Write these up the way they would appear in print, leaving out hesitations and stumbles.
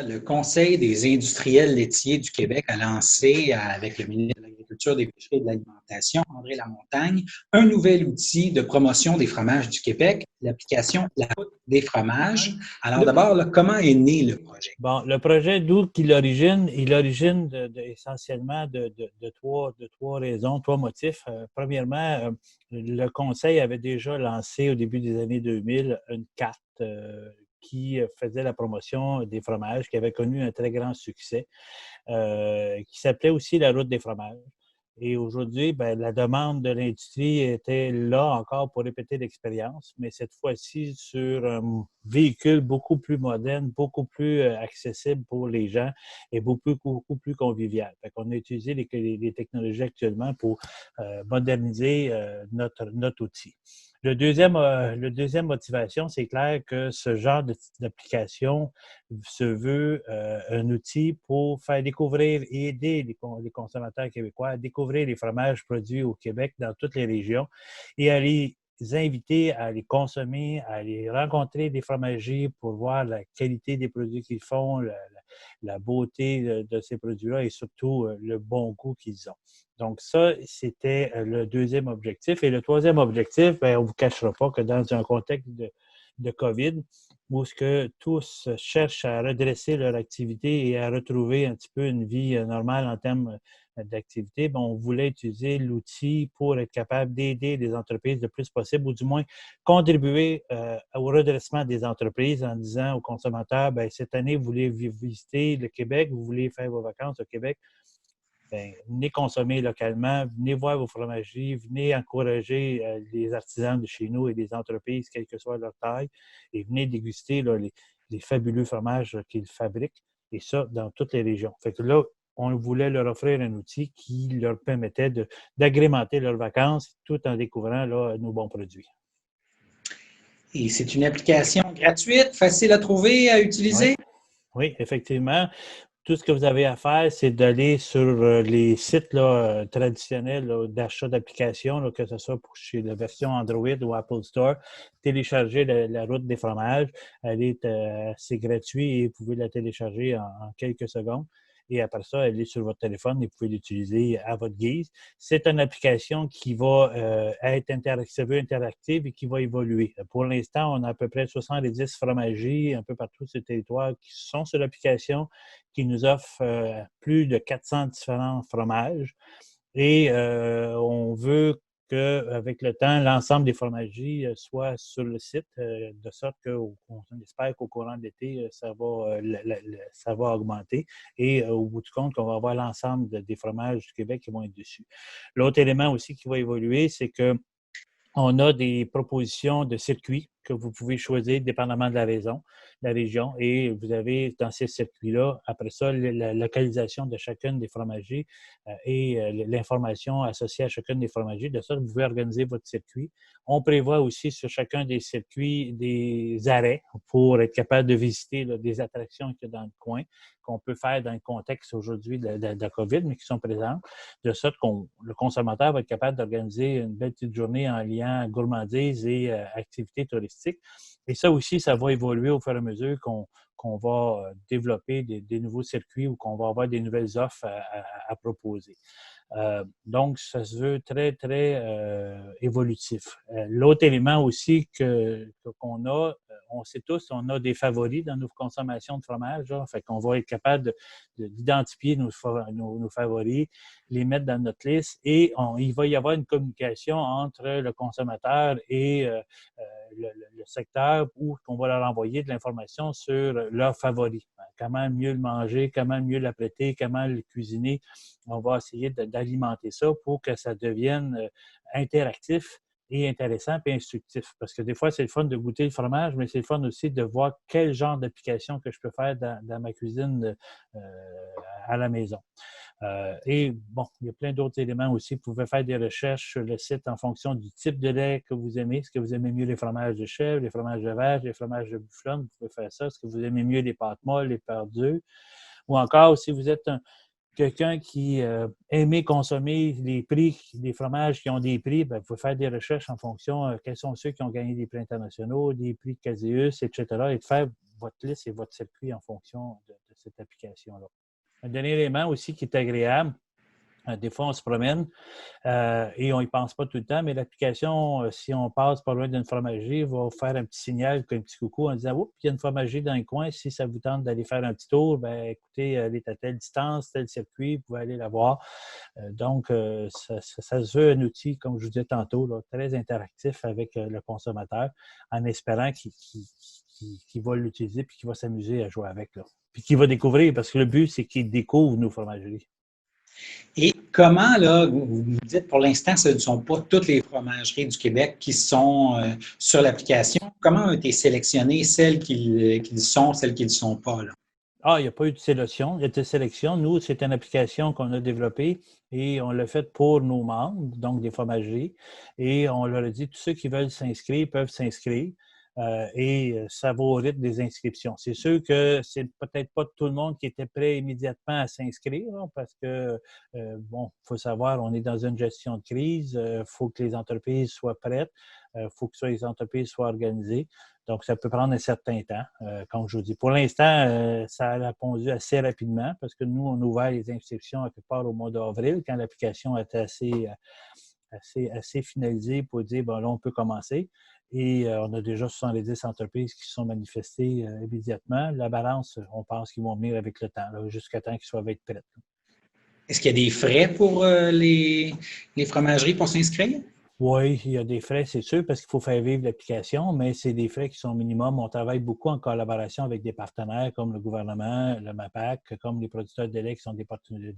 Le Conseil des industriels laitiers du Québec a lancé, avec le ministre de l'Agriculture, des Pêcheries et de l'Alimentation, André Lamontagne, un nouvel outil de promotion des fromages du Québec, l'application La Route des fromages. Alors d'abord, comment est né le projet? Bon, le projet, d'où qu'il origine, il origine essentiellement de trois raisons, trois motifs. Premièrement, le Conseil avait déjà lancé au début des années 2000 une carte qui faisait la promotion des fromages, qui avait connu un très grand succès, qui s'appelait aussi la Route des fromages. Et aujourd'hui, ben, la demande de l'industrie était là encore pour répéter l'expérience, mais cette fois-ci sur un véhicule beaucoup plus moderne, beaucoup plus accessible pour les gens et beaucoup plus convivial. Fait qu'on a utilisé les technologies actuellement pour moderniser notre outil. Le deuxième motivation, c'est clair que ce genre d'application se veut un outil pour faire découvrir et aider les consommateurs québécois à découvrir les fromages produits au Québec dans toutes les régions et à les inviter à les consommer, à aller rencontrer des fromagers pour voir la qualité des produits qu'ils font, la beauté de ces produits-là et surtout le bon goût qu'ils ont. Donc ça, c'était le deuxième objectif. Et le troisième objectif, bien, on ne vous cachera pas que dans un contexte de COVID, où ce que tous cherchent à redresser leur activité et à retrouver un petit peu une vie normale en termes d'activité, bien, on voulait utiliser l'outil pour être capable d'aider les entreprises le plus possible, ou du moins contribuer au redressement des entreprises en disant aux consommateurs, bien, cette année, vous voulez visiter le Québec, vous voulez faire vos vacances au Québec, bien, venez consommer localement, venez voir vos fromageries, venez encourager les artisans de chez nous et les entreprises, quelle que soit leur taille, et venez déguster là, les fabuleux fromages qu'ils fabriquent, et ça dans toutes les régions. Fait que là, on voulait leur offrir un outil qui leur permettait d'agrémenter leurs vacances tout en découvrant là, nos bons produits. Et c'est une application gratuite, facile à trouver, à Oui, utiliser? oui, effectivement. Tout ce que vous avez à faire, c'est d'aller sur les sites là, traditionnels là, d'achat d'applications, là, que ce soit pour chez la version Android ou Apple Store, télécharger la route des fromages. C'est gratuit et vous pouvez la télécharger en quelques secondes. Et après ça, elle est sur votre téléphone et vous pouvez l'utiliser à votre guise. C'est une application qui va être interactive et qui va évoluer. Pour l'instant, on a à peu près 70 fromageries un peu partout sur le territoire qui sont sur l'application, qui nous offre plus de 400 différents fromages. Et on veut qu'avec le temps, l'ensemble des fromageries soient sur le site, de sorte qu'on espère qu'au courant de l'été, ça va augmenter. Et au bout du compte, qu'on va avoir l'ensemble des fromages du Québec qui vont être dessus. L'autre élément aussi qui va évoluer, c'est que on a des propositions de circuits que vous pouvez choisir dépendamment de la région. Et vous avez dans ces circuits-là, après ça, la localisation de chacune des fromageries et l'information associée à chacune des fromageries. De ça, vous pouvez organiser votre circuit. On prévoit aussi sur chacun des circuits des arrêts pour être capable de visiter là, des attractions qu'il y a dans le coin, qu'on peut faire dans le contexte aujourd'hui de la COVID, mais qui sont présentes, de sorte que le consommateur va être capable d'organiser une belle petite journée en liant gourmandise et activités touristiques. Et ça aussi, ça va évoluer au fur et à mesure qu'on va développer des nouveaux circuits ou qu'on va avoir des nouvelles offres à proposer. Donc, ça se veut très, très évolutif. L'autre élément aussi qu'on a, on sait tous, on a des favoris dans nos consommations de fromage. Là. Fait qu'on va être capable d'identifier nos favoris, les mettre dans notre liste et il va y avoir une communication entre le consommateur et le secteur où on va leur envoyer de l'information sur leurs favoris. Comment mieux le manger, comment mieux l'apprêter, comment le cuisiner. On va essayer d'alimenter ça pour que ça devienne interactif et intéressant et instructif. Parce que des fois, c'est le fun de goûter le fromage, mais c'est le fun aussi de voir quel genre d'application que je peux faire dans ma cuisine à la maison. Et bon, il y a plein d'autres éléments aussi. Vous pouvez faire des recherches sur le site en fonction du type de lait que vous aimez. Est-ce que vous aimez mieux les fromages de chèvre, les fromages de vache, les fromages de bufflone? Vous pouvez faire ça. Est-ce que vous aimez mieux les pâtes molles, les pâtes dures? Ou encore, si vous êtes quelqu'un qui aimait consommer les prix, des fromages qui ont des prix, bien, vous pouvez faire des recherches en fonction quels sont ceux qui ont gagné des prix internationaux, des prix Caseus, etc., et de faire votre liste et votre circuit en fonction de cette application-là. Un dernier élément aussi qui est agréable, des fois, on se promène et on n'y pense pas tout le temps, mais l'application, si on passe pas loin d'une fromagerie, va faire un petit signal, un petit coucou en disant « Oups, il y a une fromagerie dans le coin. Si ça vous tente d'aller faire un petit tour, ben écoutez, elle est à telle distance, tel circuit, vous pouvez aller la voir. » Donc, ça se veut un outil, comme je vous disais tantôt, là, très interactif avec le consommateur, en espérant qu'il va l'utiliser et qu'il va s'amuser à jouer avec. Là. Puis qu'il va découvrir, parce que le but, c'est qu'il découvre nos fromageries. Et comment, là, vous me dites pour l'instant, ce ne sont pas toutes les fromageries du Québec qui sont sur l'application. Comment ont été sélectionnées celles qui le sont, celles qui ne le sont pas, là? Ah, il n'y a pas eu de sélection. Il y a de sélection. Nous, c'est une application qu'on a développée et on l'a faite pour nos membres, donc des fromageries. Et on leur a dit, tous ceux qui veulent s'inscrire peuvent s'inscrire. Et ça va au rythme des inscriptions. C'est sûr que c'est peut-être pas tout le monde qui était prêt immédiatement à s'inscrire, hein, parce que, bon, il faut savoir, on est dans une gestion de crise, il faut que les entreprises soient prêtes, il faut que les entreprises soient organisées. Donc, ça peut prendre un certain temps, comme je vous dis. Pour l'instant, ça a répondu assez rapidement parce que nous, on a ouvert les inscriptions à quelque part au mois d'avril, quand l'application était assez finalisée pour dire, bon, là, on peut commencer. Et on a déjà 70 entreprises qui se sont manifestées immédiatement. La balance, on pense qu'ils vont venir avec le temps, jusqu'à temps qu'ils soient prêts. Est-ce qu'il y a des frais pour les fromageries pour s'inscrire? Oui, il y a des frais, c'est sûr, parce qu'il faut faire vivre l'application, mais c'est des frais qui sont minimums. On travaille beaucoup en collaboration avec des partenaires comme le gouvernement, le MAPAC, comme les producteurs de lait qui sont des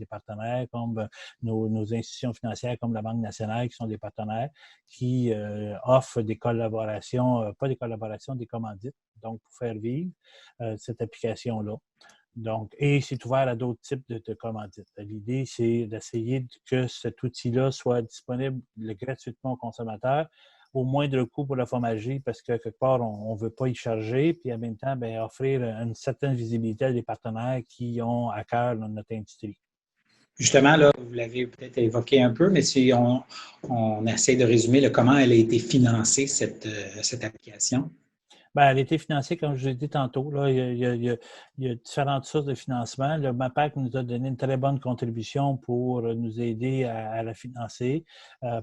partenaires, comme nos institutions financières comme la Banque nationale qui sont des partenaires, qui offrent des collaborations, pas des collaborations, des commandites, donc pour faire vivre cette application-là. Donc, et c'est ouvert à d'autres types de commandites. L'idée, c'est d'essayer que cet outil-là soit disponible gratuitement aux consommateurs, au moindre coût pour la fromagerie, parce que quelque part, on ne veut pas y charger, puis en même temps, bien, offrir une certaine visibilité à des partenaires qui ont à cœur notre industrie. Justement, là, vous l'avez peut-être évoqué un peu, mais si on essaie de résumer comment elle a été financée, cette application. Bien, elle a été financée, comme je l'ai dit tantôt. Là, il y a différentes sources de financement. Le MAPAC nous a donné une très bonne contribution pour nous aider à la financer.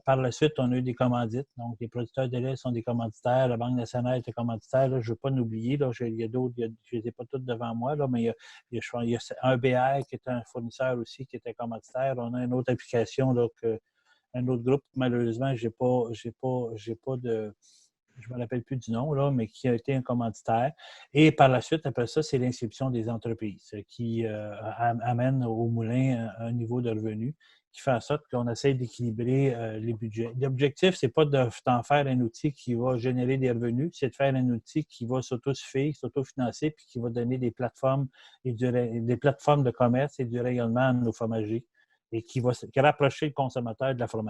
Par la suite, on a eu des commandites. Donc, les producteurs de lait sont des commanditaires. La Banque nationale est commanditaire. Là, je ne veux pas l'oublier. Il y a d'autres, je ne les ai pas toutes devant moi, là, mais il y a un BR qui est un fournisseur aussi qui était commanditaire. On a une autre application, là, un autre groupe. Malheureusement, j'ai pas de... Je ne me rappelle plus du nom, là, mais qui a été un commanditaire. Et par la suite, après ça, c'est l'inscription des entreprises qui amène au moulin un niveau de revenu qui fait en sorte qu'on essaie d'équilibrer les budgets. L'objectif, ce n'est pas d'en faire un outil qui va générer des revenus, c'est de faire un outil qui va s'autosuffire, s'autofinancer, puis qui va donner des plateformes des plateformes de commerce et du rayonnement à nos fromageries et qui va rapprocher le consommateur de la fromagerie.